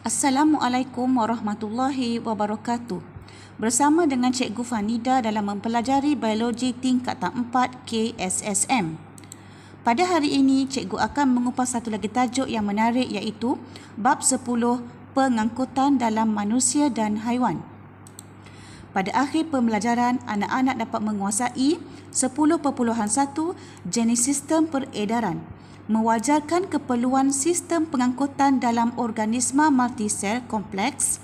Assalamualaikum warahmatullahi wabarakatuh. Bersama dengan Cikgu Fanida dalam mempelajari biologi tingkatan 4 KSSM. Pada hari ini, Cikgu akan mengupas satu lagi tajuk yang menarik iaitu Bab 10 Pengangkutan dalam Manusia dan Haiwan. Pada akhir pembelajaran, anak-anak dapat menguasai 10.1 jenis sistem peredaran, mewajarkan keperluan sistem pengangkutan dalam organisma multisel kompleks,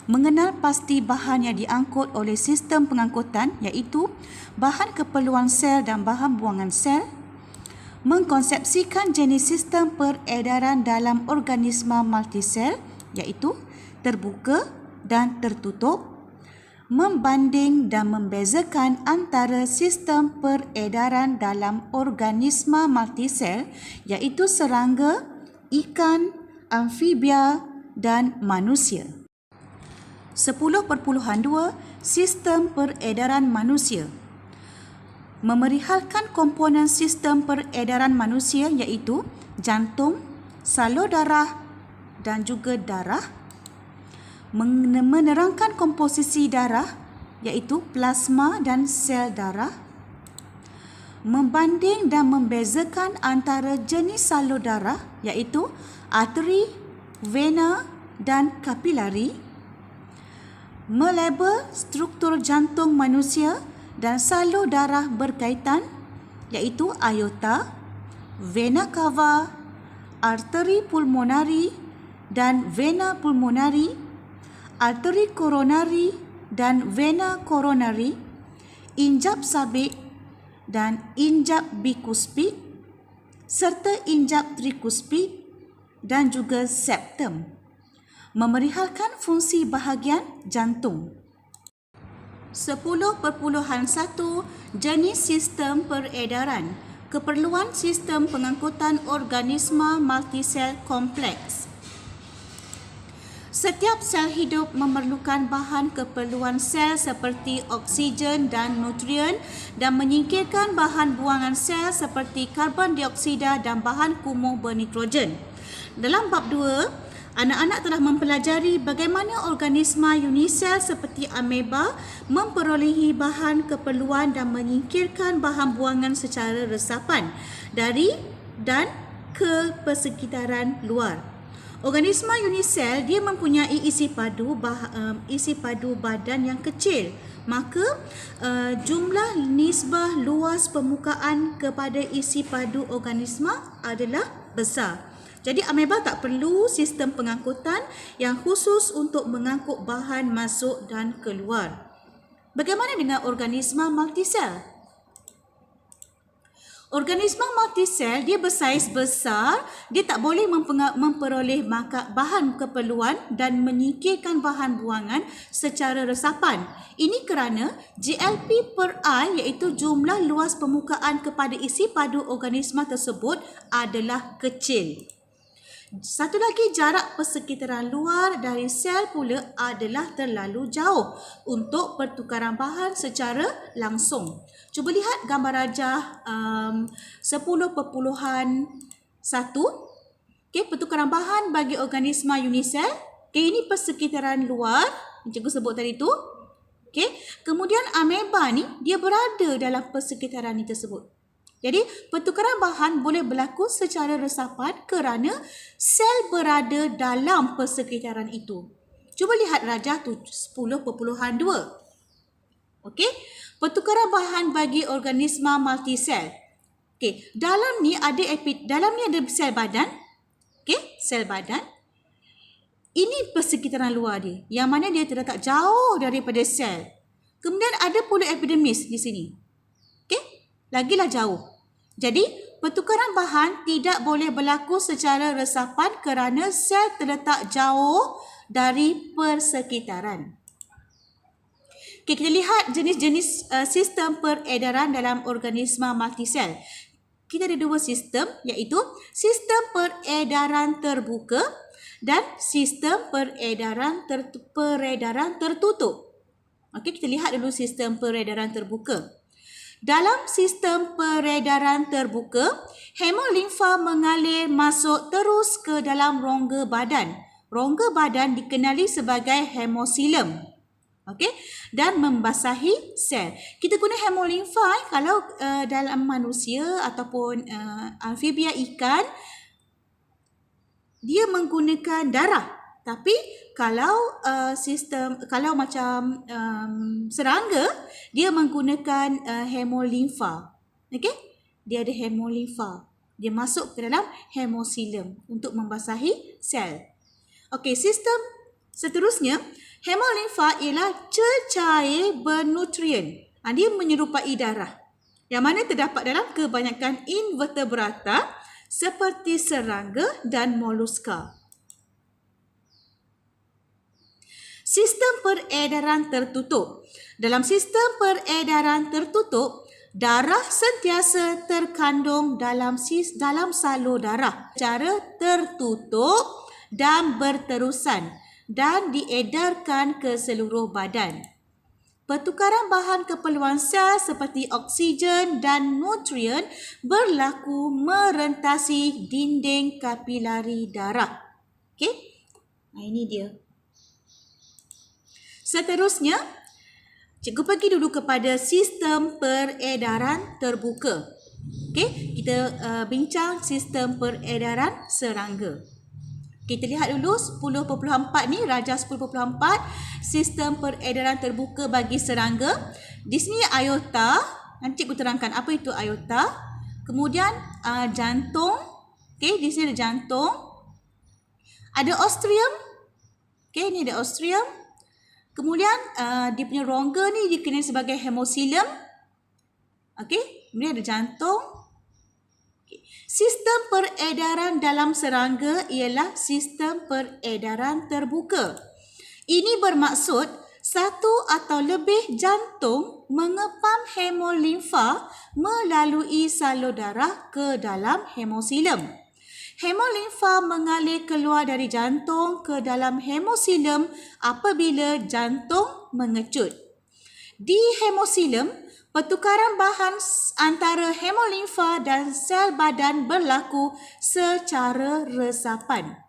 mengenal pasti bahan yang diangkut oleh sistem pengangkutan iaitu bahan keperluan sel dan bahan buangan sel, mengkonsepsikan jenis sistem peredaran dalam organisma multisel iaitu terbuka dan tertutup, membanding dan membezakan antara sistem peredaran dalam organisma multisel iaitu serangga, ikan, amfibia dan manusia. 10.2 Sistem peredaran manusia. Memerihalkan komponen sistem peredaran manusia iaitu jantung, salur darah dan juga darah, menerangkan komposisi darah iaitu plasma dan sel darah, membanding dan membezakan antara jenis salur darah iaitu arteri, vena dan kapilari, melabel struktur jantung manusia dan salur darah berkaitan iaitu aorta, vena cava, arteri pulmonari dan vena pulmonari, arteri koronari dan vena koronari, injap sabik dan injap bikuspid serta injap trikuspid dan juga septum. Memerihalkan fungsi bahagian jantung. 10.1 Jenis sistem peredaran. Keperluan sistem pengangkutan organisma multisel kompleks. Setiap sel hidup memerlukan bahan keperluan sel seperti oksigen dan nutrien dan menyingkirkan bahan buangan sel seperti karbon dioksida dan bahan kumuh bernitrogen. Dalam bab 2, anak-anak telah mempelajari bagaimana organisma unisel seperti ameba memperolehi bahan keperluan dan menyingkirkan bahan buangan secara resapan dari dan ke persekitaran luar. Organisma unisel dia mempunyai isi padu badan yang kecil. Maka jumlah nisbah luas permukaan kepada isi padu organisma adalah besar. Jadi ameba tak perlu sistem pengangkutan yang khusus untuk mengangkut bahan masuk dan keluar. Bagaimana dengan organisma multisel? Organisma multisel dia bersaiz besar, dia tak boleh memperoleh bahan keperluan dan menyingkirkan bahan buangan secara resapan. Ini kerana GLP per I iaitu jumlah luas permukaan kepada isi padu organisma tersebut adalah kecil. Satu lagi, jarak persekitaran luar dari sel pula adalah terlalu jauh untuk pertukaran bahan secara langsung. Cuba lihat gambar rajah 10.1. Pertukaran bahan bagi organisma unisel. Ini persekitaran luar, cikgu sebut tadi tu. Kemudian ameba ni dia berada dalam persekitaran ini tersebut. Jadi, pertukaran bahan boleh berlaku secara resapan kerana sel berada dalam persekitaran itu. Cuba lihat rajah 10.2. Pertukaran bahan bagi organisma multisel. Dalam ni ada sel badan. Sel badan. Ini persekitaran luar dia, yang mana dia terletak jauh daripada sel. Kemudian ada pula epidermis di sini. Lagilah jauh. Jadi, pertukaran bahan tidak boleh berlaku secara resapan kerana sel terletak jauh dari persekitaran. Kita lihat jenis-jenis sistem peredaran dalam organisma multisel. Kita ada dua sistem iaitu sistem peredaran terbuka dan sistem peredaran tertutup. Kita lihat dulu sistem peredaran terbuka. Dalam sistem peredaran terbuka, hemolimfa mengalir masuk terus ke dalam rongga badan. rongga badan dikenali sebagai hemosilem. Okey, dan membasahi sel. Kita guna hemolimfa kalau dalam manusia ataupun amfibia ikan, dia menggunakan darah. Tapi kalau kalau macam serangga, dia menggunakan hemolimfa. Okey, dia ada hemolimfa. Dia masuk ke dalam hemosilem untuk membasahi sel. Okey, sistem seterusnya, hemolimfa ialah cecair bernutrien. Dia menyerupai darah, yang mana terdapat dalam kebanyakan invertebrata seperti serangga dan moluska. Sistem peredaran tertutup. Dalam sistem peredaran tertutup, darah sentiasa terkandung dalam salur darah secara tertutup dan berterusan dan diedarkan ke seluruh badan. Pertukaran bahan keperluan sel seperti oksigen dan nutrien berlaku merentasi dinding kapilari darah. Okey? Ini dia. Seterusnya, cikgu pergi dulu kepada sistem peredaran terbuka. Okey, kita bincang sistem peredaran serangga. Kita lihat dulu 10.4 ni, Rajah 10.4, sistem peredaran terbuka bagi serangga. Di sini aorta, nanti aku terangkan apa itu aorta. Kemudian jantung, okey, di sini ada jantung. Ada ostrium, okey, ni ada ostrium. Kemudian dia punya rongga ni dikenali sebagai hemosilem. Okey, kemudian ada jantung. Sistem peredaran dalam serangga ialah sistem peredaran terbuka. Ini bermaksud satu atau lebih jantung mengepam hemolimfa melalui salur darah ke dalam hemosilem. Hemolimfa mengalir keluar dari jantung ke dalam hemosilem apabila jantung mengecut. Di hemosilem, pertukaran bahan antara hemolimfa dan sel badan berlaku secara resapan.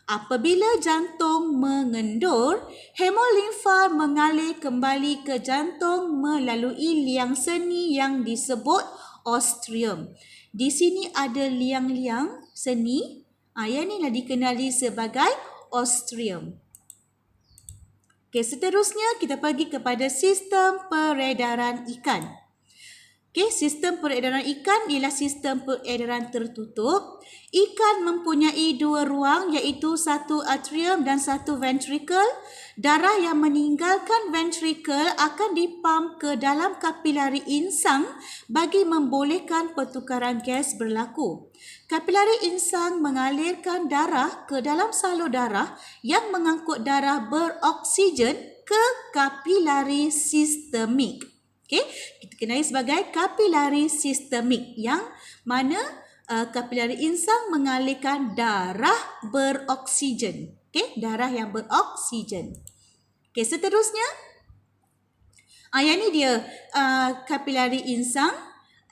Apabila jantung mengendur, hemolimfa mengalir kembali ke jantung melalui liang seni yang disebut ostrium. Di sini ada liang-liang seni, yang inilah dikenali sebagai ostrium. Okey, seterusnya kita pergi kepada sistem peredaran ikan. Okey, sistem peredaran ikan ialah sistem peredaran tertutup. Ikan mempunyai dua ruang, iaitu satu atrium dan satu ventricle. Darah yang meninggalkan ventricle akan dipam ke dalam kapilari insang bagi membolehkan pertukaran gas berlaku. Kapilari insang mengalirkan darah ke dalam salur darah yang mengangkut darah beroksigen ke kapilari sistemik. Okay? Kita kenali sebagai kapilari sistemik, yang mana kapilari insang mengalirkan darah beroksigen. Okay? Darah yang beroksigen. Okay, seterusnya, yang ni dia kapilari insang.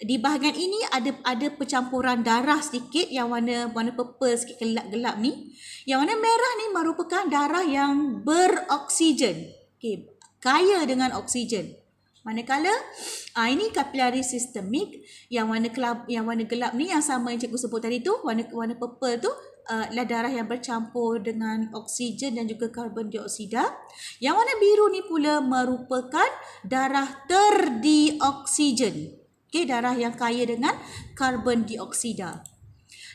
Di bahagian ini ada percampuran darah sedikit yang warna purple sikit, gelap-gelap ni. Yang warna merah ni merupakan darah yang beroksigen. Okay, kaya dengan oksigen. Manakala ini kapilari sistemik, yang warna gelap ni yang sama yang cikgu sebut tadi tu, warna purple tu adalah darah yang bercampur dengan oksigen dan juga karbon dioksida. Yang warna biru ni pula merupakan darah terdioksigen. Okay, darah yang kaya dengan karbon dioksida.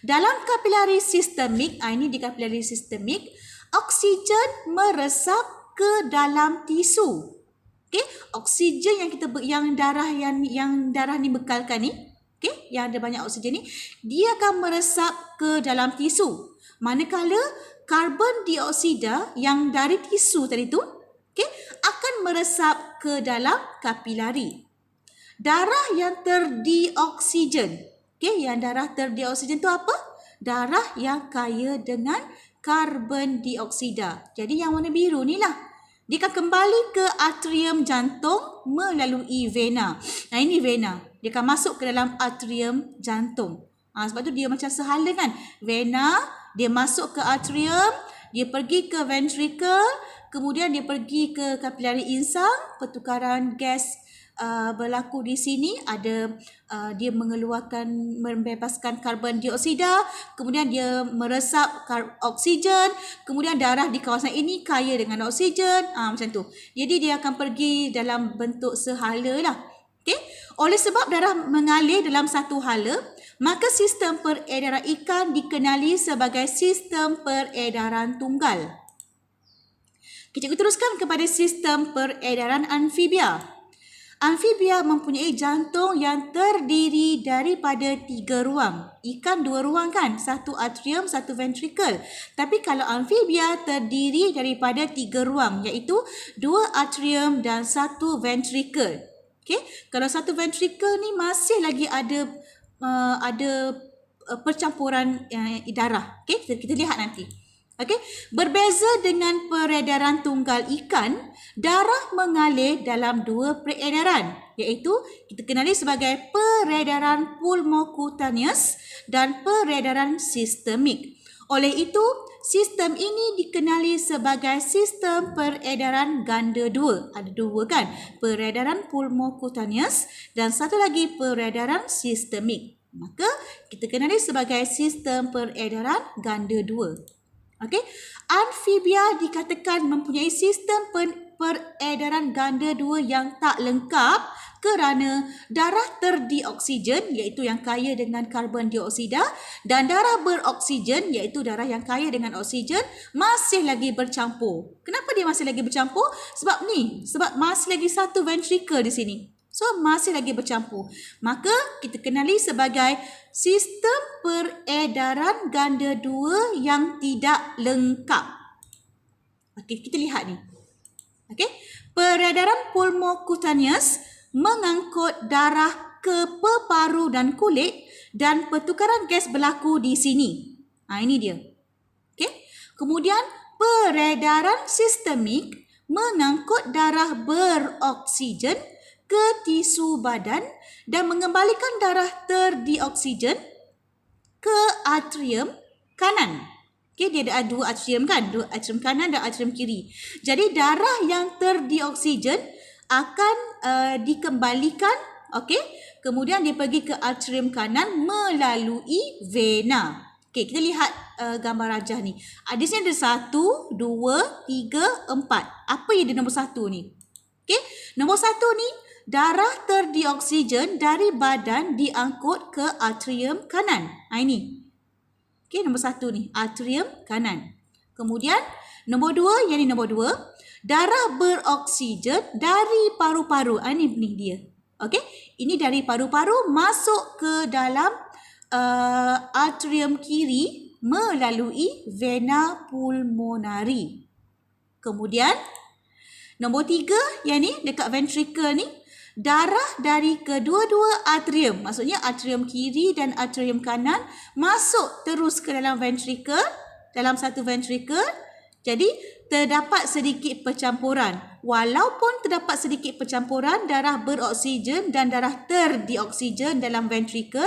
Dalam kapilari sistemik, ini di kapilari sistemik, oksigen meresap ke dalam tisu. Okay, oksigen yang darah ni bekalkan ni, okay, yang ada banyak oksigen ni, dia akan meresap ke dalam tisu. Manakala karbon dioksida yang dari tisu tadi tu, okay, akan meresap ke dalam kapilari. Darah yang terdioksigen. Okay, yang darah terdioksigen tu apa? Darah yang kaya dengan karbon dioksida. Jadi yang warna biru ni lah. Dia akan kembali ke atrium jantung melalui vena. Nah, ini vena. Dia akan masuk ke dalam atrium jantung. Sebab tu dia macam sehala kan. Vena, dia masuk ke atrium. dia pergi ke ventricle, kemudian dia pergi ke kapilari insang, pertukaran gas berlaku di sini. Ada dia membebaskan karbon dioksida, kemudian dia meresap oksigen, kemudian darah di kawasan ini kaya dengan oksigen, macam tu. Jadi dia akan pergi dalam bentuk sehala lah. Okay? Oleh sebab darah mengalir dalam satu hala, maka sistem peredaran ikan dikenali sebagai sistem peredaran tunggal. Cikgu teruskan kepada sistem peredaran amfibia. Amfibia mempunyai jantung yang terdiri daripada 3 ruang. Ikan 2 ruang kan? Satu atrium, satu ventricle. Tapi kalau amfibia terdiri daripada 3 ruang, iaitu 2 atrium dan 1 ventricle. Okay? Kalau satu ventricle ni masih lagi ada percampuran darah. Okay? Kita lihat nanti. Okay? Berbeza dengan peredaran tunggal ikan, darah mengalir dalam 2 peredaran, iaitu kita kenali sebagai peredaran pulmokutaneus dan peredaran sistemik. Oleh itu, sistem ini dikenali sebagai sistem peredaran ganda 2. Ada 2 kan? Peredaran pulmokutaneus dan satu lagi peredaran sistemik. Maka kita kenali sebagai sistem peredaran ganda 2. Okey, amfibia dikatakan mempunyai sistem peredaran ganda 2 yang tak lengkap kerana darah terdioksigen, iaitu yang kaya dengan karbon dioksida, dan darah beroksigen, iaitu darah yang kaya dengan oksigen, masih lagi bercampur. Kenapa dia masih lagi bercampur? Sebab masih lagi satu ventricle di sini. So, masih lagi bercampur. Maka, kita kenali sebagai sistem peredaran ganda 2 yang tidak lengkap. Okey, kita lihat ni. Okey, peredaran pulmokutaneus mengangkut darah ke peparu dan kulit dan pertukaran gas berlaku di sini. Ini dia. Okey. Kemudian, peredaran sistemik mengangkut darah beroksigen ke tisu badan dan mengembalikan darah terdioksigen ke atrium kanan. Okay, dia ada 2 atrium kan? 2 atrium kanan dan atrium kiri. Jadi darah yang terdioksigen akan dikembalikan, okay? Kemudian dia pergi ke atrium kanan melalui vena. Okay, kita lihat gambar rajah ni. Di sini ada 1, 2, 3, 4. Apa yang di nombor 1 ni? Okay, nombor 1 ni, darah terdioksigen dari badan diangkut ke atrium kanan. Ini. Okey, nombor 1 ni, atrium kanan. Kemudian, nombor 2, yang ni nombor 2, darah beroksigen dari paru-paru. Ini dia. Okey, ini dari paru-paru masuk ke dalam atrium kiri melalui vena pulmonari. Kemudian, nombor 3, yang ni dekat ventricle ni, darah dari kedua-dua atrium, maksudnya atrium kiri dan atrium kanan, masuk terus ke dalam ventricle, dalam satu ventricle. Jadi, terdapat sedikit percampuran. Walaupun terdapat sedikit percampuran darah beroksigen dan darah terdioksigen dalam ventricle,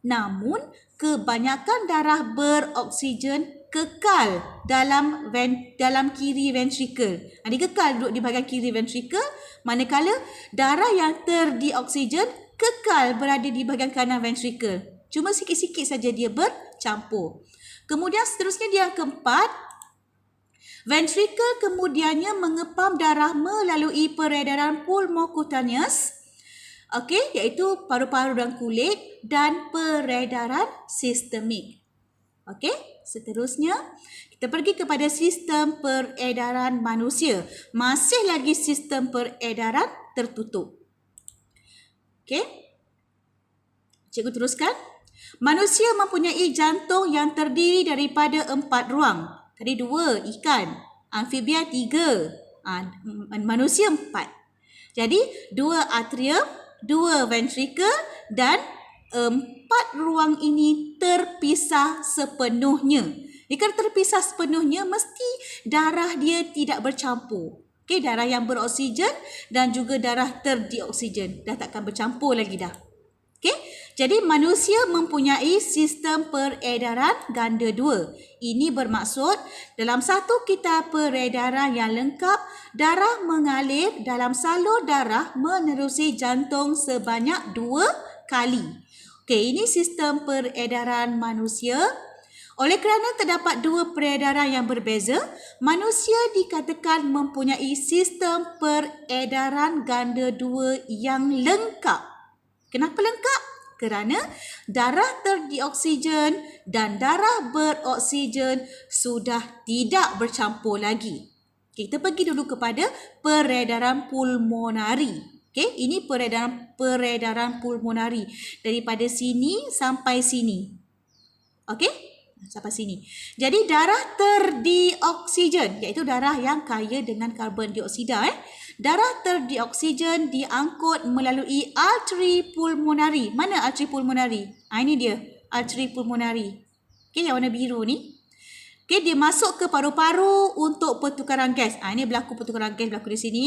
namun kebanyakan darah beroksigen kekal dalam kiri ventricle. Dia kekal duduk di bahagian kiri ventricle, manakala darah yang terdioksigen kekal berada di bahagian kanan ventricle. Cuma sikit-sikit saja dia bercampur. Kemudian seterusnya dia yang keempat, ventricle kemudiannya mengepam darah melalui peredaran pulmokutaneus, okey, iaitu paru-paru dan kulit, dan peredaran sistemik. Okey, seterusnya kita pergi kepada sistem peredaran manusia. Masih lagi sistem peredaran tertutup. Okey. Cikgu teruskan. Manusia mempunyai jantung yang terdiri daripada 4 ruang. Tadi 2 ikan, amfibia 3, manusia 4. Jadi 2 atrium, 2 ventricle dan 4 ruang ini terpisah sepenuhnya. Jika terpisah sepenuhnya, mesti darah dia tidak bercampur. Okey, darah yang beroksigen dan juga darah terdioksigen dah takkan bercampur lagi dah. Okey, Jadi manusia mempunyai sistem peredaran ganda 2. Ini bermaksud dalam satu kita peredaran yang lengkap, darah mengalir dalam salur darah menerusi jantung sebanyak 2 kali. Okey, ini sistem peredaran manusia. Oleh kerana terdapat 2 peredaran yang berbeza, manusia dikatakan mempunyai sistem peredaran ganda 2 yang lengkap. Kenapa lengkap? Kerana darah terdioksigen dan darah beroksigen sudah tidak bercampur lagi. Kita pergi dulu kepada peredaran pulmonari. Okey, ini peredaran pulmonari daripada sini sampai sini. Okey? Sampai sini. Jadi darah terdioksigen iaitu darah yang kaya dengan karbon dioksida. Darah terdioksigen diangkut melalui arteri pulmonari. Mana arteri pulmonari? Ini dia, arteri pulmonari. Okey, yang warna biru ni. Okey, dia masuk ke paru-paru untuk pertukaran gas. Ini berlaku pertukaran gas berlaku di sini.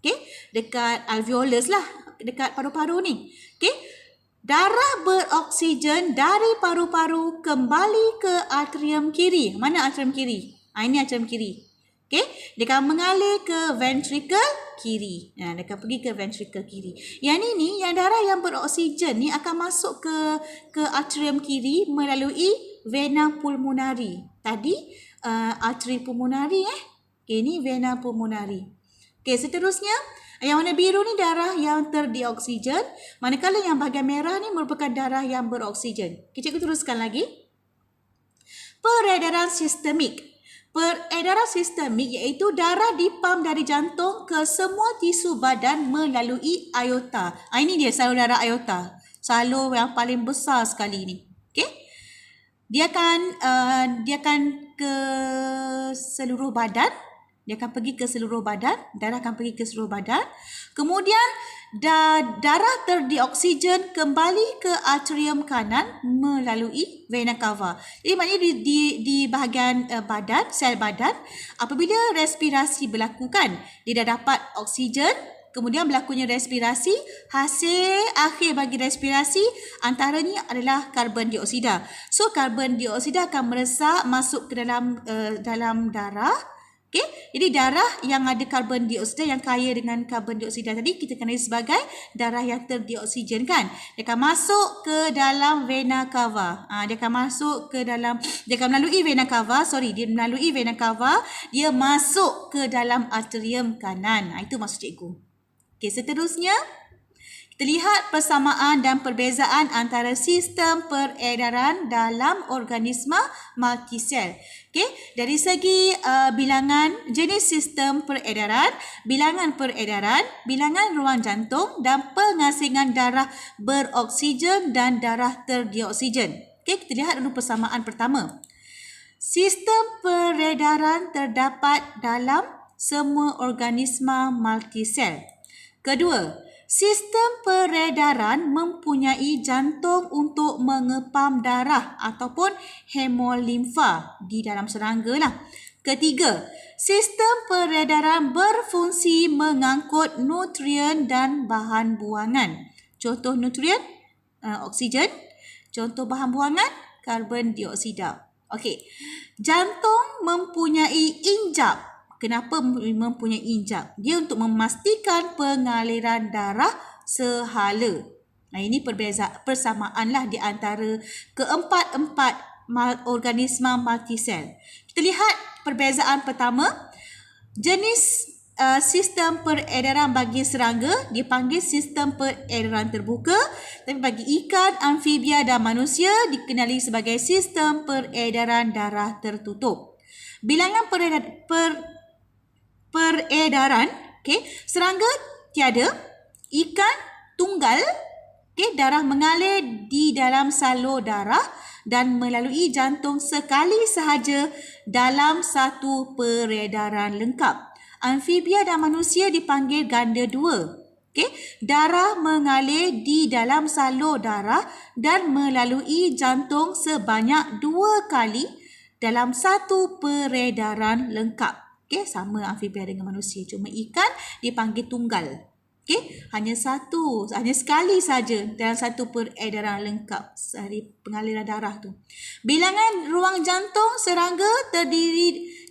Okey, dekat alveolus lah, dekat paru-paru ni. Okey. Darah beroksigen dari paru-paru kembali ke atrium kiri. Mana atrium kiri? Ini atrium kiri. Okey, dia akan mengalir ke ventricle kiri. Dia akan pergi ke ventricle kiri. Yang ini, yang darah yang beroksigen ni akan masuk ke atrium kiri melalui vena pulmonari. Tadi arteri pulmonari Okey, ini vena pulmonari. Okey, seterusnya yang warna biru ni darah yang terdioksigen, manakala yang bahagian merah ni merupakan darah yang beroksigen. Okay, cikgu teruskan lagi. Peredaran sistemik. Peredaran sistemik iaitu darah dipam dari jantung ke semua tisu badan melalui aorta. Ini dia salur darah aorta. Salur yang paling besar sekali ni. Okay? Dia akan ke seluruh badan. Dia akan pergi ke seluruh badan. Darah akan pergi ke seluruh badan. Kemudian darah terdioksigen kembali ke atrium kanan melalui vena cava. Jadi maknanya di bahagian badan, sel badan, apabila respirasi berlaku kan, dia dah dapat oksigen, kemudian berlakunya respirasi, hasil akhir bagi respirasi antaranya adalah karbon dioksida. So karbon dioksida akan meresap masuk ke dalam darah. Okey, jadi darah yang ada karbon dioksida, yang kaya dengan karbon dioksida tadi kita kenali sebagai darah yang terdioksigen kan. Dia akan masuk ke dalam vena cava. Dia akan melalui vena cava, dia masuk ke dalam atrium kanan. Itu maksud cikgu. Okey, seterusnya kita lihat persamaan dan perbezaan antara sistem peredaran dalam organisma multisel. Okey, dari segi bilangan jenis sistem peredaran, bilangan ruang jantung dan pengasingan darah beroksigen dan darah terdioksigen. Okey, kita lihat dulu persamaan pertama. Sistem peredaran terdapat dalam semua organisma multisel. Kedua, sistem peredaran mempunyai jantung untuk mengepam darah ataupun hemolimfa di dalam serangga lah. Ketiga, sistem peredaran berfungsi mengangkut nutrien dan bahan buangan. Contoh nutrien, oksigen. Contoh bahan buangan, karbon dioksida. Okey, jantung mempunyai injap. Kenapa mempunyai injap? Dia untuk memastikan pengaliran darah sehala. Ini persamaan lah di antara keempat-empat organisma multisel. Kita lihat perbezaan pertama. Jenis sistem peredaran bagi serangga dipanggil sistem peredaran terbuka. Tapi bagi ikan, amfibia dan manusia dikenali sebagai sistem peredaran darah tertutup. Bilangan peredaran, okey, serangga tiada, ikan tunggal, okey, darah mengalir di dalam salur darah dan melalui jantung sekali sahaja dalam satu peredaran lengkap. Amfibia dan manusia dipanggil ganda 2. Okey, darah mengalir di dalam salur darah dan melalui jantung sebanyak 2 kali dalam satu peredaran lengkap. Okey, sama amfibia dengan manusia. Cuma ikan dipanggil tunggal. Okey, hanya sekali saja dalam satu peredaran lengkap dari pengaliran darah tu. Bilangan ruang jantung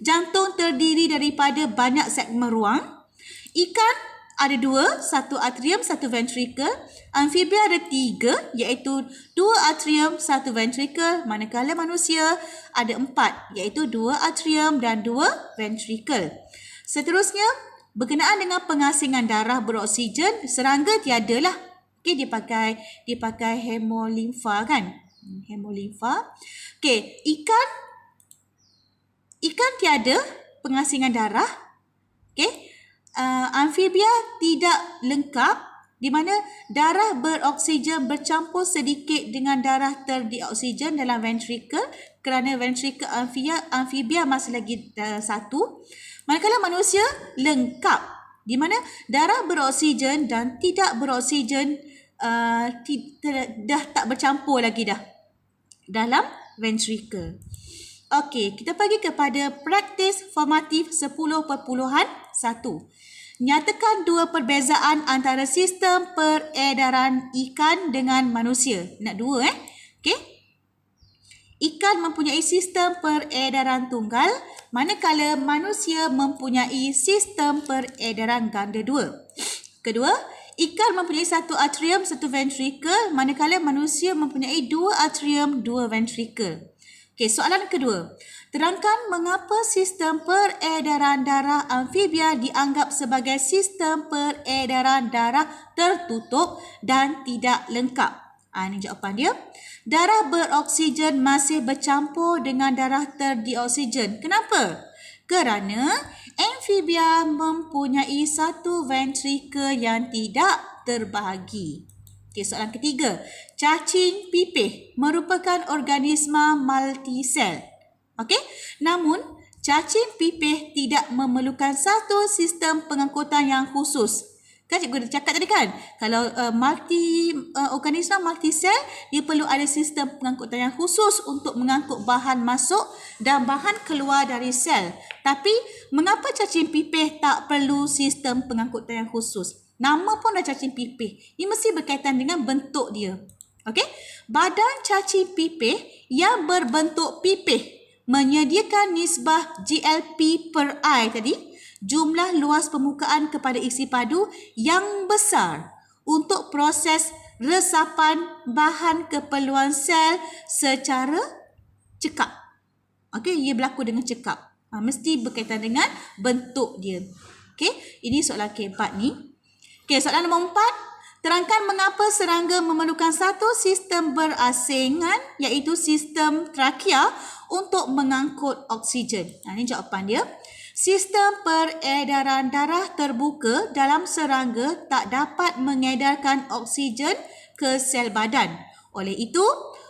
jantung terdiri daripada banyak segmen ruang. Ikan ada 2, satu atrium, satu ventricle. Amfibia ada 3, iaitu 2 atrium, satu ventricle. Manakala manusia ada 4, iaitu 2 atrium dan 2 ventricle. Seterusnya, berkenaan dengan pengasingan darah beroksigen, serangga tiadalah. Okey, dia pakai hemolimfa kan? Hemolimfa. Okey, ikan tiada pengasingan darah. Okey. Amfibia tidak lengkap, di mana darah beroksigen bercampur sedikit dengan darah terdioksigen dalam ventricle, kerana ventricle amfibia masih lagi satu. Manakala manusia lengkap, di mana darah beroksigen dan tidak beroksigen dah tak bercampur lagi dah dalam ventricle. Okey, kita pergi kepada praktis formatif 10.1. Nyatakan 2 perbezaan antara sistem peredaran ikan dengan manusia. Nak 2 Okey. Ikan mempunyai sistem peredaran tunggal, manakala manusia mempunyai sistem peredaran ganda 2. Kedua, ikan mempunyai 1 atrium, 1 ventricle, manakala manusia mempunyai 2 atrium, 2 ventricle. Okey, soalan kedua. Terangkan mengapa sistem peredaran darah amfibia dianggap sebagai sistem peredaran darah tertutup dan tidak lengkap. Ini jawapan dia. Darah beroksigen masih bercampur dengan darah terdioksigen. Kenapa? Kerana amfibia mempunyai 1 ventricle yang tidak terbahagi. Okey, soalan ketiga. Cacing pipih merupakan organisma multisel. Okey, namun cacing pipih tidak memerlukan satu sistem pengangkutan yang khusus. Kan cikgu dah cakap tadi kan, kalau organisma multisel, dia perlu ada sistem pengangkutan yang khusus untuk mengangkut bahan masuk dan bahan keluar dari sel. Tapi mengapa cacing pipih tak perlu sistem pengangkutan yang khusus? Nama pun dah cacing pipih. Ini mesti berkaitan dengan bentuk dia. Okey, badan cacing pipih yang berbentuk pipih menyediakan nisbah GLP per I tadi, jumlah luas permukaan kepada isi padu yang besar untuk proses resapan bahan keperluan sel secara cekap. Okey, ia berlaku dengan cekap. Mesti berkaitan dengan bentuk dia. Okey, ini soalan keempat ni. Okey, soalan nombor 4. Terangkan mengapa serangga memerlukan satu sistem berasingan, iaitu sistem trakea untuk mengangkut oksigen. Ini jawapan dia. Sistem peredaran darah terbuka dalam serangga tak dapat mengedarkan oksigen ke sel badan. Oleh itu,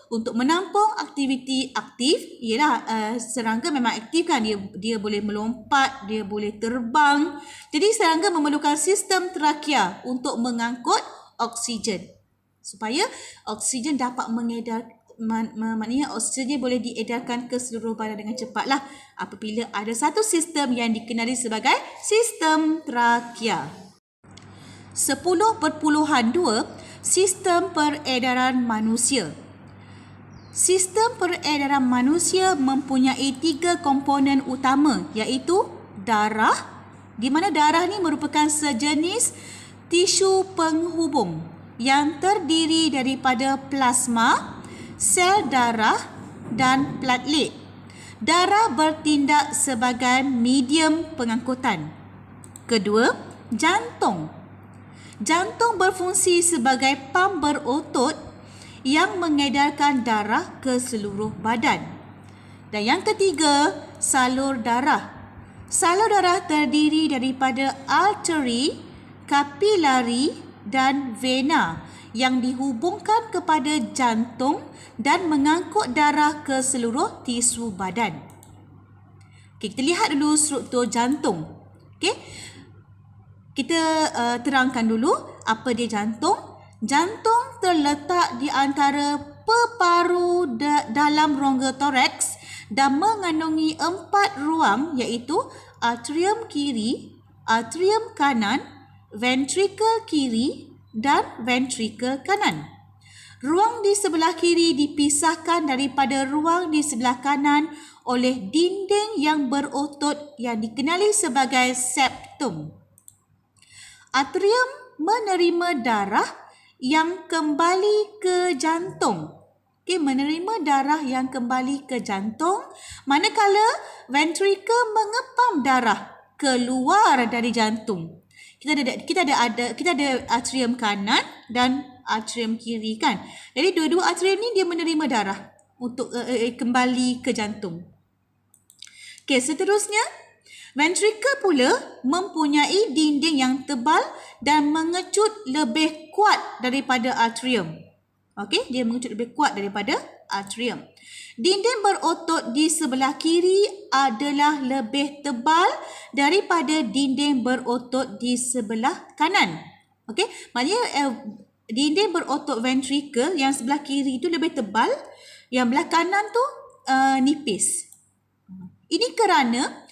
untuk menampung aktiviti aktif, ialah serangga memang aktif kan, dia boleh melompat, dia boleh terbang. Jadi serangga memerlukan sistem trakea untuk mengangkut oksigen supaya oksigen dapat maknanya oksigen boleh diedarkan ke seluruh badan dengan cepatlah apabila ada satu sistem yang dikenali sebagai sistem trakea. 10.2 Sistem peredaran manusia. Sistem peredaran manusia mempunyai 3 komponen utama, iaitu darah, di mana darah ni merupakan sejenis tisu penghubung yang terdiri daripada plasma, sel darah dan platelet. Darah bertindak sebagai medium pengangkutan. Kedua, jantung. Jantung berfungsi sebagai pam berotot yang mengedarkan darah ke seluruh badan. Dan yang ketiga, salur darah. Salur darah terdiri daripada arteri, kapilari dan vena yang dihubungkan kepada jantung dan mengangkut darah ke seluruh tisu badan. Okey, kita lihat dulu struktur jantung. Okey. Kita terangkan dulu apa dia jantung. Jantung terletak di antara peparu dalam rongga toraks dan mengandungi 4 ruang, iaitu atrium kiri, atrium kanan, ventrikel kiri dan ventrikel kanan. Ruang di sebelah kiri dipisahkan daripada ruang di sebelah kanan oleh dinding yang berotot yang dikenali sebagai septum. Atrium menerima darah yang kembali ke jantung. Menerima darah yang kembali ke jantung, manakala ventrikel mengepam darah keluar dari jantung. Kita ada atrium kanan dan atrium kiri kan. Jadi dua-dua atrium ni dia menerima darah untuk kembali ke jantung. Okey, seterusnya ventrikel pula mempunyai dinding yang tebal dan mengecut lebih kuat daripada atrium. Okey, dia mengecut lebih kuat daripada atrium. Dinding berotot di sebelah kiri adalah lebih tebal daripada dinding berotot di sebelah kanan. Okey, maknanya dinding berotot ventrikel yang sebelah kiri itu lebih tebal, yang belah kanan tu nipis. Ini kerana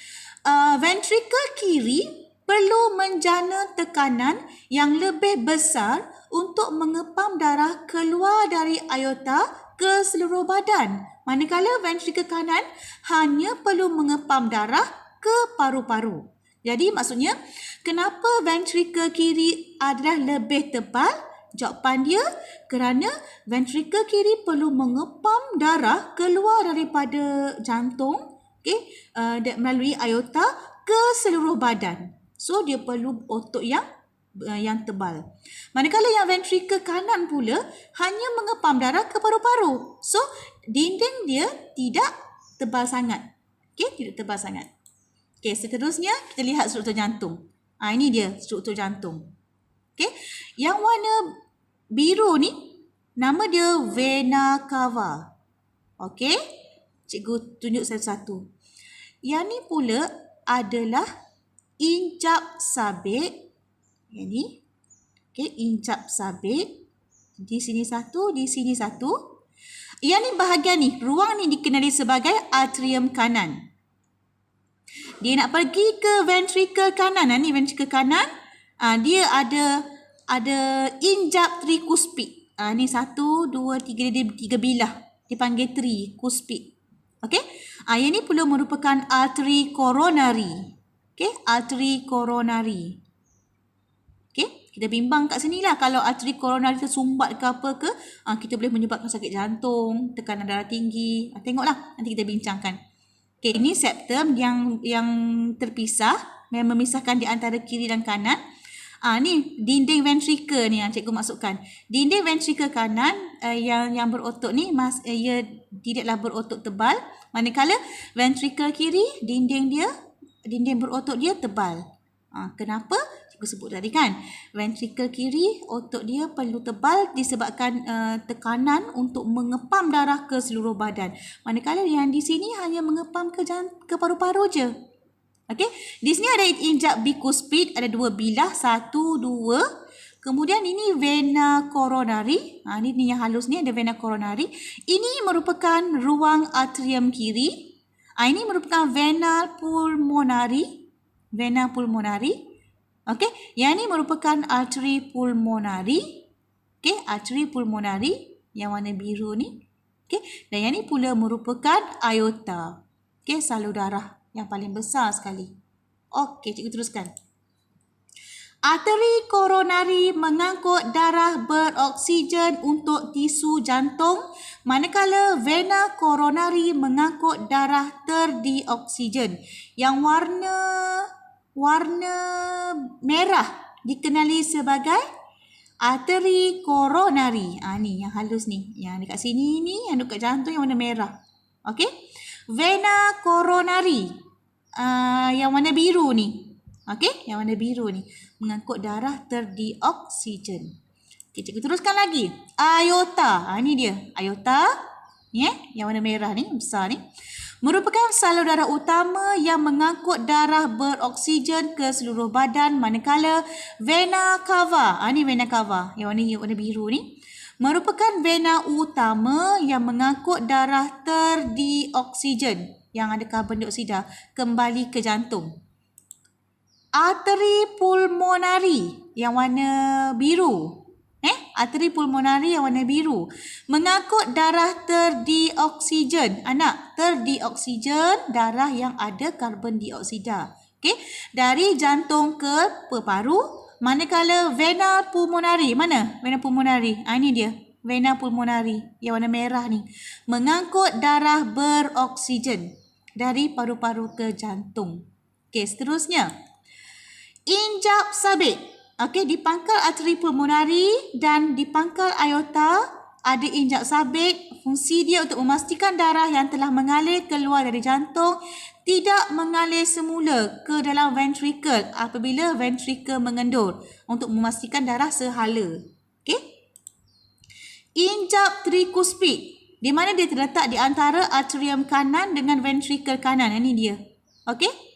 ventrikel kiri perlu menjana tekanan yang lebih besar untuk mengepam darah keluar dari aorta ke seluruh badan. Manakala ventrikel kanan hanya perlu mengepam darah ke paru-paru. Jadi maksudnya, kenapa ventrikel kiri adalah lebih tebal? Jawapan dia kerana ventrikel kiri perlu mengepam darah keluar daripada jantung, melalui aorta ke seluruh badan. So dia perlu otot yang tebal. Manakala yang ventrikel kanan pula hanya mengepam darah ke paru-paru. So dinding dia tidak tebal sangat. Tidak tebal sangat. Seterusnya kita lihat struktur jantung. Ini dia struktur jantung. Yang warna biru ni nama dia vena cava. Cikgu tunjuk satu-satu. Yang ni pula adalah injap sabit. Yang ni. Injap sabit. Di sini satu, di sini satu. Yang ni bahagian ni, ruang ni dikenali sebagai atrium kanan. Dia nak pergi ke ventrikel kanan. Ni ventrikel kanan. Dia ada injap trikuspid. Ni 1, 2, 3, dia 3 bilah. Dipanggil trikuspid. Yang ni pula merupakan arteri koronari. Arteri koronari. Kita bimbang kat sini lah. Kalau arteri koronari tersumbat ke apa ke, kita boleh menyebabkan sakit jantung, tekanan darah tinggi. Tengoklah, nanti kita bincangkan. Ini septum yang terpisah, yang memisahkan di antara kiri dan kanan. Ni dinding ventrikel ni yang cikgu masukkan. Dinding ventrikel kanan yang berotot ni ia tidaklah berotot tebal. Manakala ventrikel kiri dinding berotot dia tebal. Kenapa? Cikgu sebut tadi kan. Ventrikel kiri otot dia perlu tebal disebabkan tekanan untuk mengepam darah ke seluruh badan. Manakala yang di sini hanya mengepam ke paru-paru je. Di sini ada injap bicuspid, ada 2 bilah, 1, 2. Kemudian ini vena coronari. Ini yang halus ni ada vena coronari. Ini merupakan ruang atrium kiri. Ini merupakan vena pulmonari. Vena pulmonari. Yang ini merupakan arteri pulmonari. Arteri pulmonari yang warna biru ni. Dan yang ini pula merupakan aorta. Salur darah yang paling besar sekali. Cikgu teruskan. Arteri koronari mengangkut darah beroksigen untuk tisu jantung, manakala vena koronari mengangkut darah terdioksigen. Yang warna merah dikenali sebagai arteri koronari. Ni yang halus ni. Yang dekat sini ni, yang dekat jantung yang warna merah. Vena koronari. Yang warna biru ni. Yang warna biru ni mengangkut darah terdioksigen. Cikgu teruskan lagi. Aorta. Ni dia. Aorta. Yang warna merah ni, besar ni. Merupakan salur darah utama yang mengangkut darah beroksigen ke seluruh badan, manakala vena cava. Ni vena cava. Yang warna biru ni. Merupakan vena utama yang mengangkut darah terdioksigen yang ada karbon dioksida kembali ke jantung. arteri pulmonari yang warna biru. Arteri pulmonari yang warna biru mengangkut darah terdioksigen. Anak, terdioksigen darah yang ada karbon dioksida. Okey, dari jantung ke paru. Manakala vena pulmonari, mana vena pulmonari? Ini dia, vena pulmonari yang warna merah ni, mengangkut darah beroksigen dari paru-paru ke jantung. Okey, seterusnya, injap sabit. Okey, di pangkal arteri pulmonari dan di pangkal aorta ada injap sabit. Fungsi dia untuk memastikan darah yang telah mengalir keluar dari jantung tidak mengalir semula ke dalam ventricle apabila ventricle mengendur untuk memastikan darah sehala. Okey. Injap trikuspid, di mana dia terletak di antara atrium kanan dengan ventricle kanan. Ini dia. Okey.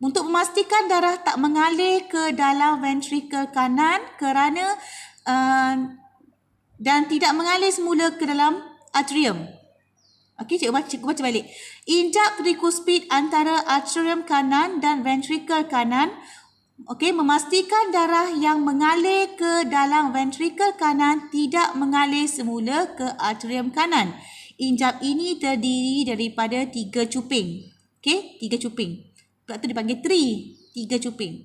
Untuk memastikan darah tak mengalir ke dalam ventricle kanan kerana dan tidak mengalir semula ke dalam atrium. Okey, cikgu baca balik. Injap trikuspid antara atrium kanan dan ventricle kanan. Okey, memastikan darah yang mengalir ke dalam ventricle kanan tidak mengalir semula ke atrium kanan. Injap ini terdiri daripada 3 cuping. Okey, 3 cuping. Sebab tu dipanggil tree, 3 cuping.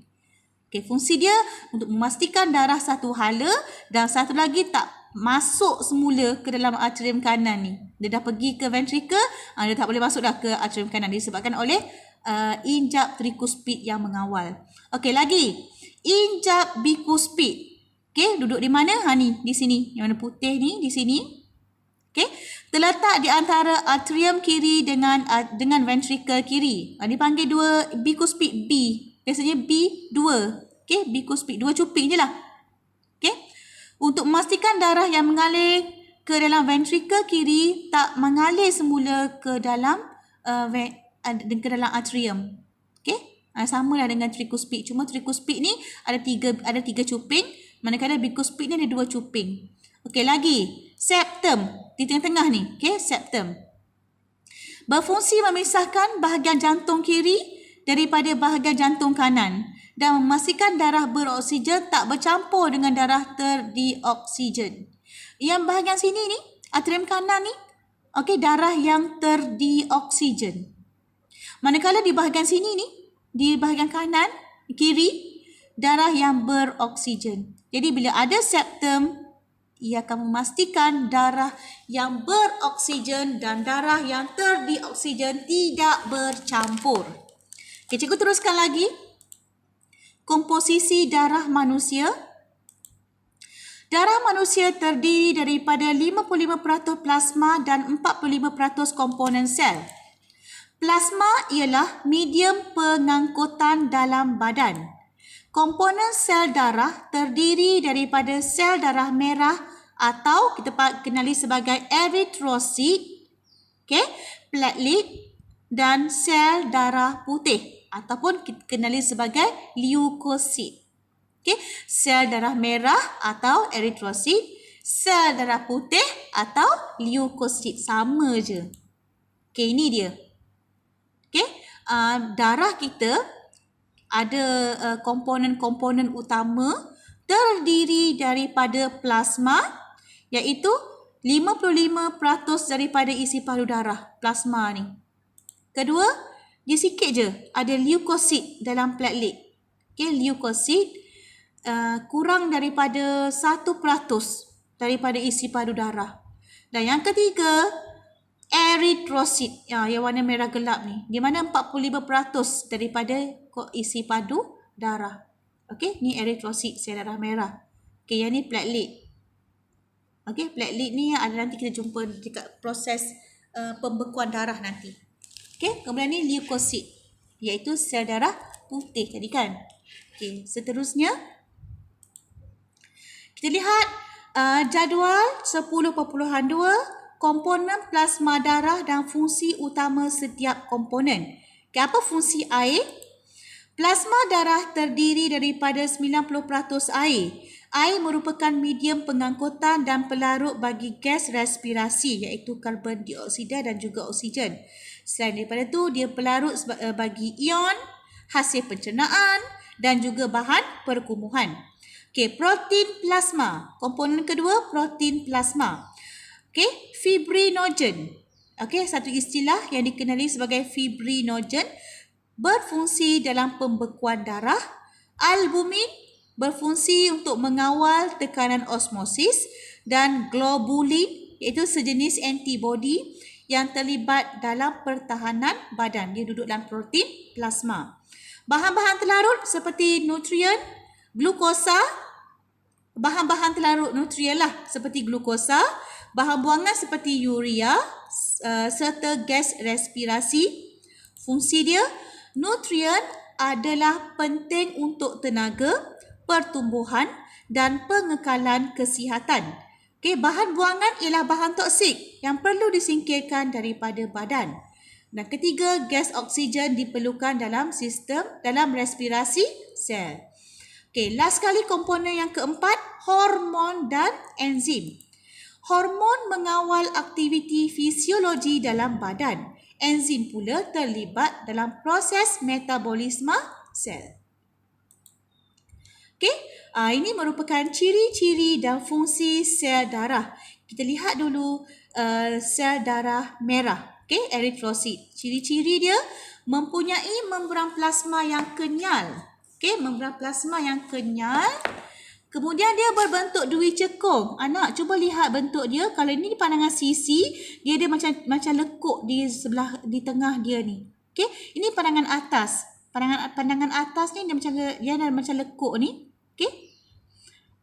Okey, fungsi dia untuk memastikan darah satu hala dan satu lagi tak masuk semula ke dalam atrium kanan ni. Dia dah pergi ke ventricle, dia tak boleh masuk dah ke atrium kanan disebabkan oleh injap trikuspid yang mengawal. Okey, lagi. Injap bikuspid. Okey, duduk di mana? Ni, di sini. Yang warna putih ni, di sini. Okey, terletak di antara atrium kiri dengan ventricle kiri. Dipanggil bikuspid B. Biasanya B2. Okey, bikuspid. 2 cuping je lah. Okey. Untuk memastikan darah yang mengalir ke dalam ventricle kiri tak mengalir semula ke dalam atrium. Okey? Sama lah dengan trikuspid. Cuma trikuspid ni ada tiga cuping, manakala bikuspid ni ada 2 cuping. Okey, lagi septum di tengah-tengah ni. Okey, septum berfungsi memisahkan bahagian jantung kiri daripada bahagian jantung kanan dan memastikan darah beroksigen tak bercampur dengan darah terdioksigen. Yang bahagian sini ni, atrium kanan ni, okey, darah yang terdioksigen. Manakala di bahagian sini ni, di bahagian kanan, kiri, darah yang beroksigen. Jadi bila ada septum, ia akan memastikan darah yang beroksigen dan darah yang terdioksigen tidak bercampur. Okey, cikgu teruskan lagi. Komposisi darah manusia. Darah manusia terdiri daripada 55% plasma dan 45% komponen sel. Plasma ialah medium pengangkutan dalam badan. Komponen sel darah terdiri daripada sel darah merah atau kita kenali sebagai eritrosit, okay, platelet dan sel darah putih ataupun kita kenali sebagai leukosit. Okay, sel darah merah atau eritrosit, sel darah putih atau leukosit, sama je. Okay, ini dia. Okay, darah kita ada komponen-komponen utama terdiri daripada plasma, iaitu 55% daripada isi paru darah, plasma ni. Kedua, dia sikit je, ada leukosit dalam platelet. Okay, leukosit kurang daripada 1% daripada isi paru darah. Dan yang ketiga, eritrosit, yang warna merah gelap ni, di mana 45% daripada isi padu darah. Okey, ni eritrosit, sel darah merah. Okey, yang ni platelet. Okey, platelet ni ada nanti kita jumpa dekat proses pembekuan darah nanti. Okey, kemudian ni leukosit, iaitu sel darah putih tadi kan. Okey, seterusnya kita lihat jadual 10.2 komponen plasma darah dan fungsi utama setiap komponen. Okay, apa fungsi air? Plasma darah terdiri daripada 90% air. Air merupakan medium pengangkutan dan pelarut bagi gas respirasi, iaitu karbon dioksida dan juga oksigen. Selain daripada itu, dia pelarut bagi ion hasil pencernaan dan juga bahan perkumuhan. Okey, protein plasma. Komponen kedua, protein plasma. Okey, fibrinogen. Okey, satu istilah yang dikenali sebagai fibrinogen berfungsi dalam pembekuan darah. Albumin berfungsi untuk mengawal tekanan osmosis dan globulin iaitu sejenis antibody yang terlibat dalam pertahanan badan. Dia duduk dalam protein plasma. Bahan-bahan terlarut seperti nutrien, glukosa, bahan-bahan terlarut nutrien lah seperti glukosa, bahan buangan seperti urea serta gas respirasi. Fungsi dia, nutrien adalah penting untuk tenaga, pertumbuhan dan pengekalan kesihatan. Okey, bahan buangan ialah bahan toksik yang perlu disingkirkan daripada badan. Dan ketiga, gas oksigen diperlukan dalam respirasi sel. Okey, last sekali komponen yang keempat, hormon dan enzim. Hormon mengawal aktiviti fisiologi dalam badan. Enzim pula terlibat dalam proses metabolisme sel. Okey, ini merupakan ciri-ciri dan fungsi sel darah. Kita lihat dulu sel darah merah. Okey, eritrosit. Ciri-ciri dia mempunyai membran plasma yang kenyal. Okey, membran plasma yang kenyal. Kemudian dia berbentuk dui cekung. Anak cuba lihat bentuk dia. Kalau ini pandangan sisi, dia macam lekuk di tengah dia ni. Okey, ini pandangan atas. Pandangan atas ni dia macam lekuk ni. Okey.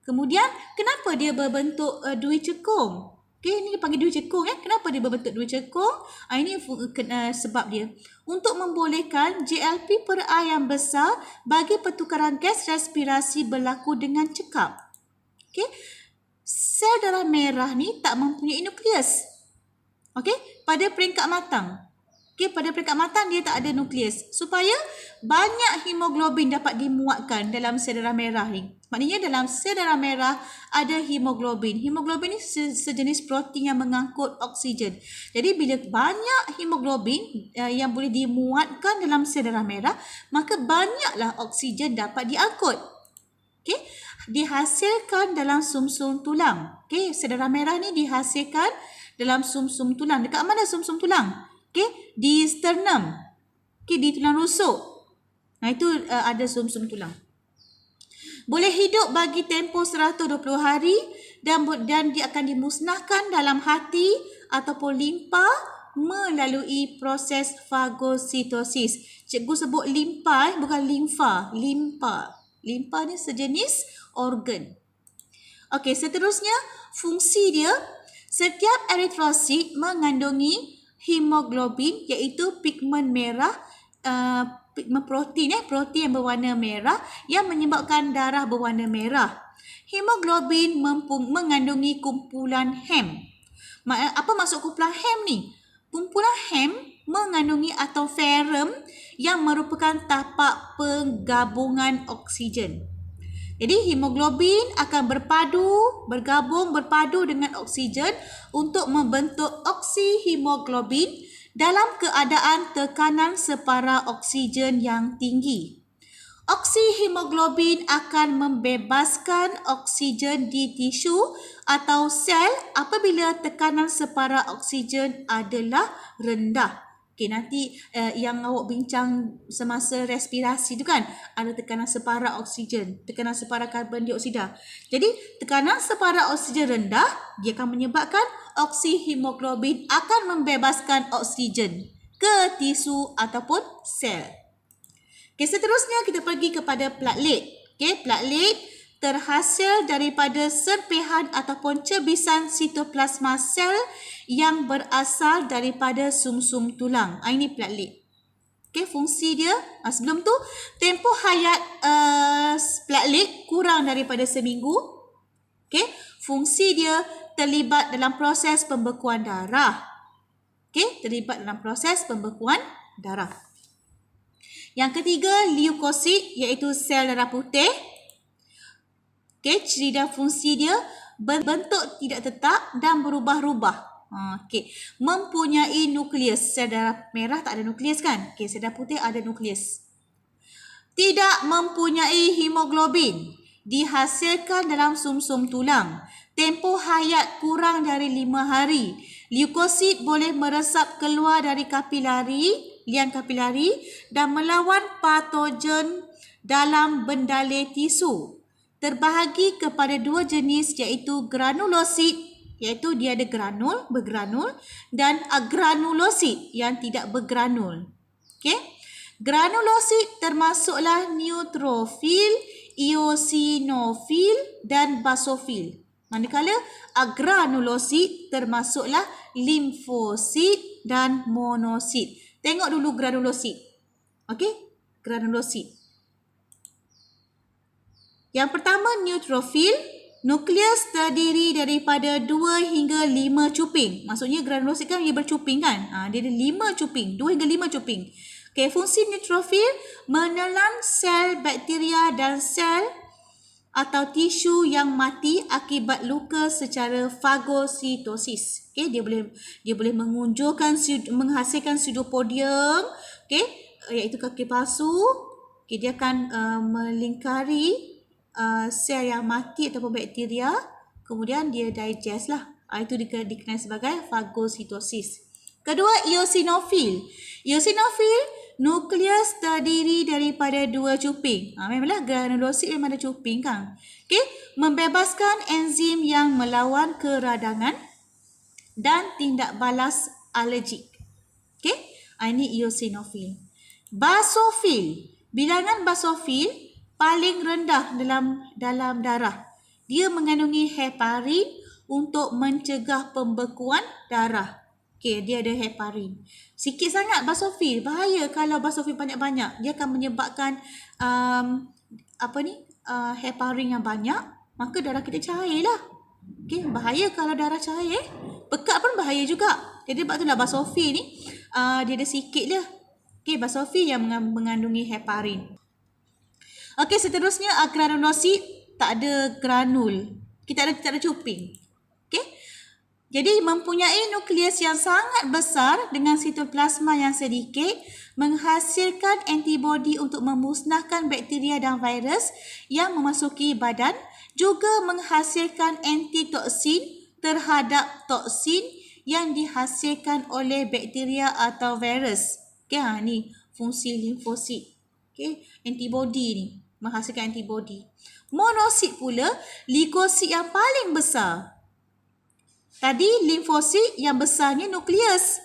Kemudian kenapa dia berbentuk dui cekung? Okey, ini dipanggil dui cekung Kenapa dia berbentuk dui cekung? Ini sebab dia untuk membolehkan GLP per A yang besar bagi pertukaran gas respirasi berlaku dengan cekap. Okey. Sel darah merah ni tak mempunyai nukleus. Okey, pada peringkat matang. Okey, pada peringkat matang dia tak ada nukleus. Supaya banyak hemoglobin dapat dimuatkan dalam sel darah merah ni. Maknanya dalam sel darah merah ada hemoglobin. Hemoglobin ni sejenis protein yang mengangkut oksigen. Jadi bila banyak hemoglobin yang boleh dimuatkan dalam sel darah merah, maka banyaklah oksigen dapat diangkut. Okey, dihasilkan dalam sumsum tulang. Okey, sel darah merah ni dihasilkan dalam sumsum tulang. Dekat mana sumsum tulang? Okey, di sternum. Okey, di tulang rusuk. Itu ada sumsum tulang. Boleh hidup bagi tempoh 120 hari dan dia akan dimusnahkan dalam hati ataupun limpa melalui proses fagositosis. Cikgu sebut limpa bukan limfa. Limpa ni sejenis organ. Okey, seterusnya fungsi dia, setiap eritrosit mengandungi hemoglobin iaitu pigmen merah, pigmen protein yang berwarna merah yang menyebabkan darah berwarna merah. Hemoglobin mengandungi kumpulan hem. Apa maksud kumpulan hem ni? Kumpulan hem mengandungi atom ferrum yang merupakan tapak penggabungan oksigen. Jadi hemoglobin akan berpadu dengan oksigen untuk membentuk oksihemoglobin dalam keadaan tekanan separa oksigen yang tinggi. Oksihemoglobin akan membebaskan oksigen di tisu atau sel apabila tekanan separa oksigen adalah rendah. Okey, nanti yang awak bincang semasa respirasi tu kan, ada tekanan separa oksigen, tekanan separa karbon dioksida. Jadi, tekanan separa oksigen rendah, dia akan menyebabkan oksihemoglobin akan membebaskan oksigen ke tisu ataupun sel. Okey, seterusnya kita pergi kepada platelet. Okey, platelet terhasil daripada serpihan ataupun cebisan sitoplasma sel yang berasal daripada sumsum tulang. Ini platelet. Okey, fungsi dia, sebelum tu, tempoh hayat platelet kurang daripada seminggu. Okey, fungsi dia terlibat dalam proses pembekuan darah. Okey, terlibat dalam proses pembekuan darah. Yang ketiga, leukosit iaitu sel darah putih. Okey, ciri dan fungsi dia berbentuk tidak tetap dan berubah-ubah. Okey, mempunyai nukleus. Sel darah merah tak ada nukleus kan? Okey, sel darah putih ada nukleus. Tidak mempunyai hemoglobin. Dihasilkan dalam sumsum tulang. Tempoh hayat kurang dari 5 hari. Leukosit boleh meresap keluar dari liang kapilari dan melawan patogen dalam bendalai tisu. Terbahagi kepada dua jenis iaitu granulosit, iaitu dia ada bergranul, dan agranulosit yang tidak bergranul. Okey? Granulosit termasuklah neutrofil, eosinofil dan basofil. Manakala agranulosit termasuklah limfosit dan monosit. Tengok dulu granulosit. Okey? Granulosit. Yang pertama neutrofil. Nukleus terdiri daripada 2 hingga 5 cuping. Maksudnya granulosit kan dia bercuping kan? Dia ada 5 cuping. 2 hingga 5 cuping. Okay, fungsi neutrofil menelan sel bakteria dan sel atau tisu yang mati akibat luka secara fagositosis. Okay, dia boleh menghasilkan pseudopodium, okay, iaitu kaki palsu. Okay, dia akan melingkari sel yang mati ataupun bakteria, kemudian dia digest lah. Itu dikenal sebagai fagositosis. Kedua, eosinofil. Eosinofil, nukleus terdiri daripada 2 cuping. Memanglah granulosit memang ada cuping kan. Okay? Membebaskan enzim yang melawan keradangan dan tindak balas alergik. Okay? Ini eosinofil. Basofil. Bilangan basofil paling rendah dalam darah. Dia mengandungi heparin untuk mencegah pembekuan darah. Okey, dia ada heparin. Sikit sangat basofil. Bahaya kalau basofil banyak-banyak. Dia akan menyebabkan heparin yang banyak, maka darah kita cair lah. Okey, bahaya kalau darah cair. Pekat pun bahaya juga. Jadi sebab itulah basofil ni dia ada sikit je. Okey, basofil yang mengandungi heparin. Okey, seterusnya granulosit tak ada granul. Kita tak ada cuping. Okey. Jadi mempunyai nukleus yang sangat besar dengan sitoplasma yang sedikit, menghasilkan antibodi untuk memusnahkan bakteria dan virus yang memasuki badan, juga menghasilkan antitoksin terhadap toksin yang dihasilkan oleh bakteria atau virus. Okey, ni fungsi limfosit. Okey, antibodi ni menghasilkan antibodi. Monosit pula leukosit yang paling besar. Tadi limfosit yang besarnya nukleus.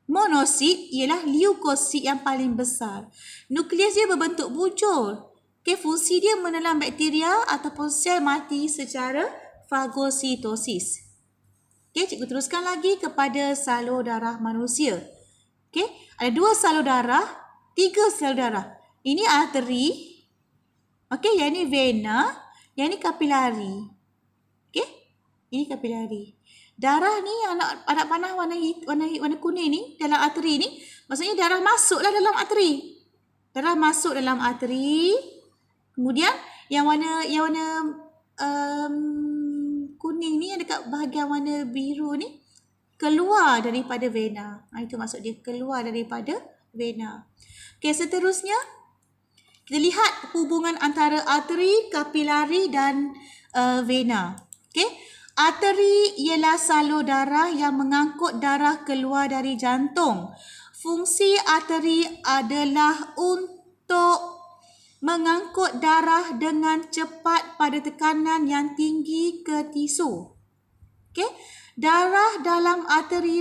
Monosit ialah leukosit yang paling besar. Nukleus dia berbentuk bujur. Okay, fungsi dia menelan bakteria ataupun sel mati secara fagositosis. Okay, cikgu teruskan lagi kepada salur darah manusia. Okay, ada 2 salur darah, 3 salur darah. Ini arteri. Okey, yang ni vena, yang ni kapilari. Okey? Ini kapilari. Darah ni anak panah warna kuning ni dalam arteri ni, maksudnya darah masuklah dalam arteri. Darah masuk dalam arteri. Kemudian yang warna kuning ni yang dekat bahagian warna biru ni keluar daripada vena. Itu maksud dia keluar daripada vena. Okey, seterusnya kita lihat hubungan antara arteri, kapilari dan vena. Okay? Arteri ialah salur darah yang mengangkut darah keluar dari jantung. Fungsi arteri adalah untuk mengangkut darah dengan cepat pada tekanan yang tinggi ke tisu. Okay? Darah dalam arteri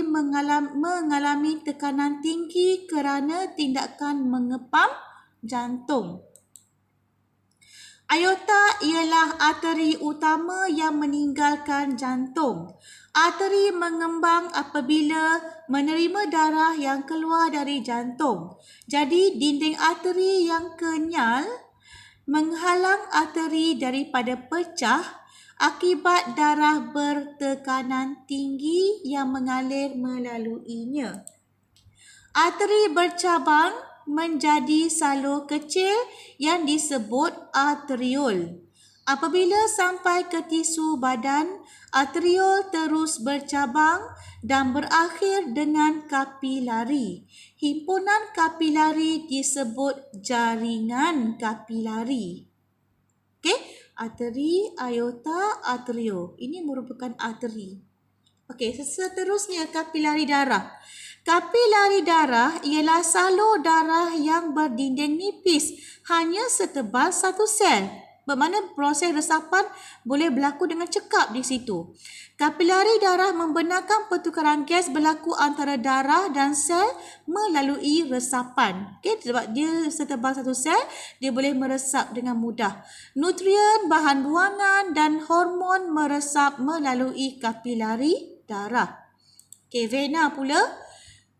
mengalami tekanan tinggi kerana tindakan mengepam jantung. Aorta ialah arteri utama yang meninggalkan jantung. Arteri mengembang apabila menerima darah yang keluar dari jantung. Jadi dinding arteri yang kenyal menghalang arteri daripada pecah akibat darah bertekanan tinggi yang mengalir melaluinya. Arteri bercabang menjadi salur kecil yang disebut arteriol. Apabila sampai ke tisu badan, arteriol terus bercabang dan berakhir dengan kapilari. Himpunan kapilari disebut jaringan kapilari. Okey, arteri, aorta, arterio. Ini merupakan arteri. Okey, seterusnya kapilari darah. Kapilari darah ialah salur darah yang berdinding nipis, hanya setebal satu sel. Bermakna proses resapan boleh berlaku dengan cekap di situ. Kapilari darah membenarkan pertukaran gas berlaku antara darah dan sel melalui resapan. Okay, sebab dia setebal satu sel, dia boleh meresap dengan mudah. Nutrien, bahan buangan dan hormon meresap melalui kapilari darah. Okay, vena pula.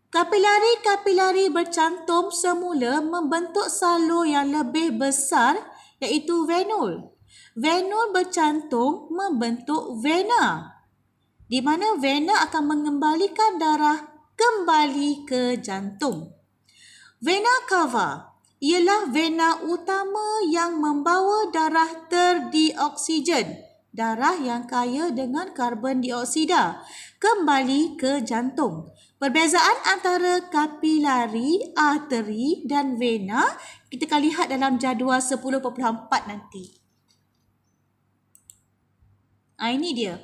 Kapilari-kapilari bercantum semula membentuk salur yang lebih besar iaitu venul. Venul bercantum membentuk vena, di mana vena akan mengembalikan darah kembali ke jantung. Vena cava ialah vena utama yang membawa darah terdioksigen, darah yang kaya dengan karbon dioksida, kembali ke jantung. Perbezaan antara kapilari, arteri dan vena kita akan lihat dalam jadual 10.4 nanti. Ini dia.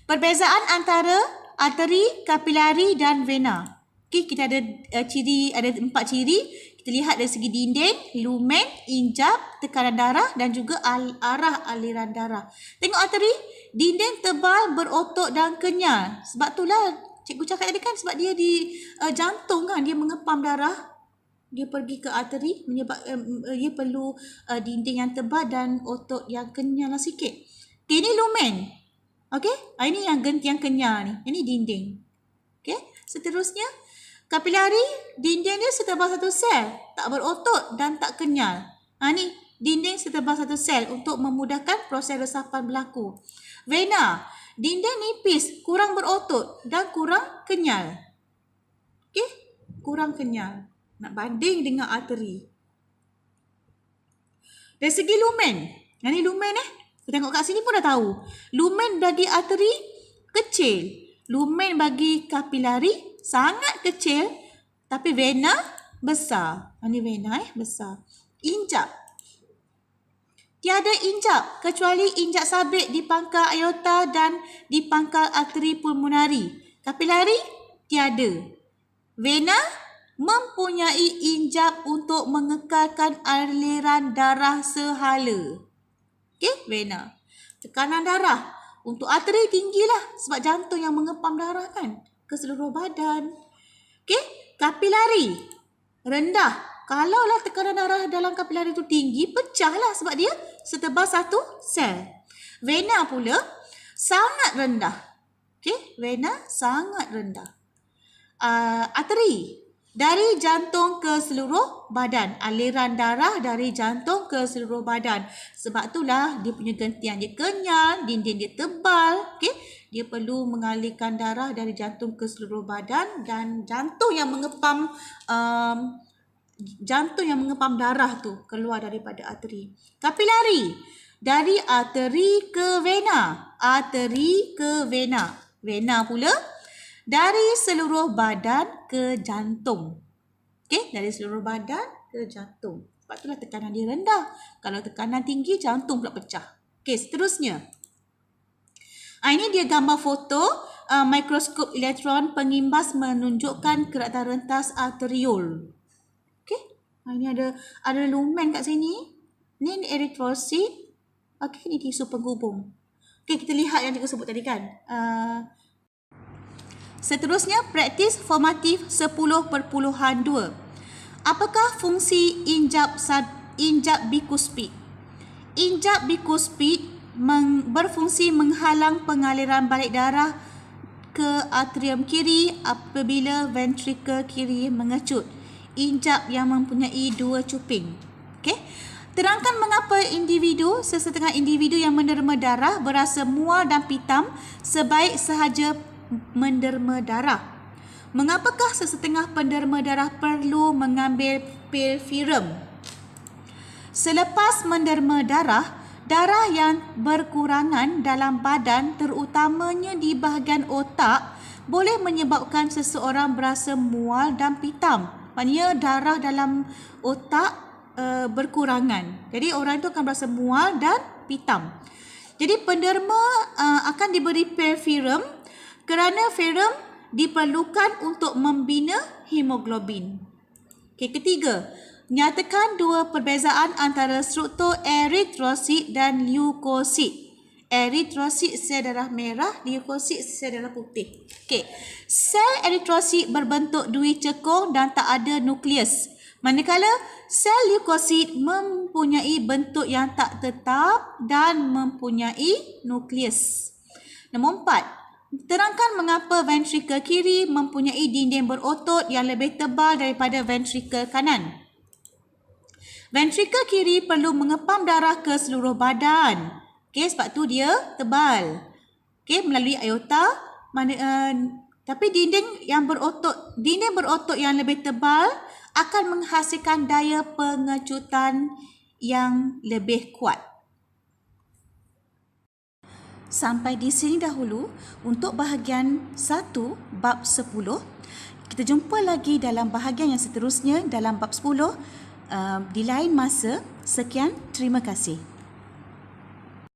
Perbezaan antara arteri, kapilari dan vena. Okay, kita ada ada 4 ciri. Kita lihat dari segi dinding, lumen, injap, tekanan darah dan juga arah aliran darah. Tengok arteri, dinding tebal, berotot dan kenyal. Sebab itulah cikgu cakap tadi kan, sebab dia di jantung kan, dia mengepam darah. Dia pergi ke arteri, dia perlu dinding yang tebal dan otot yang kenyal lah sikit. Okay, ini lumen. Okay, ini yang kenyal ni. Ini dinding. Okay, seterusnya kapilari, dinding dia setebal satu sel, tak berotot dan tak kenyal. Ni dinding setebal satu sel untuk memudahkan proses resapan berlaku. Vena, dinding nipis, kurang berotot dan kurang kenyal. Okey, kurang kenyal. Nak banding dengan arteri. Dari segi lumen, ni lumen kita tengok kat sini pun dah tahu. Lumen bagi arteri kecil. Lumen bagi kapilari sangat kecil, tapi vena besar. Ini vena besar. Injap. Tiada injap kecuali injap sabit di pangkal aorta dan di pangkal arteri pulmonari. Kapilari tiada. Vena mempunyai injap untuk mengekalkan aliran darah sehala. Okey, vena. Tekanan darah. Untuk arteri tinggilah sebab jantung yang mengepam darah kan ke seluruh badan. Okey, kapilari rendah. Kalaulah tekanan darah dalam kapilari itu tinggi, pecahlah sebab dia setebal satu sel. Vena pula sangat rendah. Okey, vena sangat rendah. Arteri dari jantung ke seluruh badan. Aliran darah dari jantung ke seluruh badan. Sebab itulah dia punya gentian dia kenyal, dinding dia tebal. Okay? Dia perlu mengalirkan darah dari jantung ke seluruh badan dan jantung yang mengepam darah tu keluar daripada arteri. Kapilari dari arteri ke vena. Arteri ke vena. Vena pula dari seluruh badan ke jantung. Okey, dari seluruh badan ke jantung. Sebab itulah tekanan dia rendah. Kalau tekanan tinggi, jantung pula pecah. Okey, seterusnya. Ini dia gambar foto mikroskop elektron pengimbas menunjukkan keratan rentas arteriol. Okey, ini ada lumen kat sini. Ini eritrosit. Okey, ini tisu penghubung. Okey, kita lihat yang cikgu sebut tadi kan. Seterusnya, praktis formatif 10.2. Apakah fungsi injap bikuspid? Injap bikuspid berfungsi menghalang pengaliran balik darah ke atrium kiri apabila ventrikel kiri mengecut. Injap yang mempunyai 2 cuping. Okey. Terangkan mengapa sesetengah individu yang menderma darah berasa mual dan pitam sebaik sahaja menderma darah. Mengapakah sesetengah penderma darah perlu mengambil pil Ferrum? Selepas menderma darah, Darah yang berkurangan dalam badan terutamanya di bahagian otak boleh menyebabkan seseorang berasa mual dan pitam. Maknanya darah dalam otak berkurangan. Jadi orang itu akan berasa mual dan pitam. Jadi penderma akan diberi ferrum kerana ferrum diperlukan untuk membina hemoglobin. Okey, ketiga, nyatakan dua perbezaan antara struktur eritrosit dan leukosit. Eritrosit sel darah merah, leukosit sel darah putih. Okey, sel eritrosit berbentuk dui cekung dan tak ada nukleus. Manakala sel leukosit mempunyai bentuk yang tak tetap dan mempunyai nukleus. Nombor 4. Terangkan mengapa ventrikel kiri mempunyai dinding berotot yang lebih tebal daripada ventrikel kanan. Ventrikel kiri perlu mengepam darah ke seluruh badan. Okey, sebab tu dia tebal. Okey, melalui aorta. Tapi dinding berotot yang lebih tebal akan menghasilkan daya pengecutan yang lebih kuat. Sampai di sini dahulu untuk bahagian 1 bab 10. Kita jumpa lagi dalam bahagian yang seterusnya dalam bab 10 di lain masa. Sekian, terima kasih.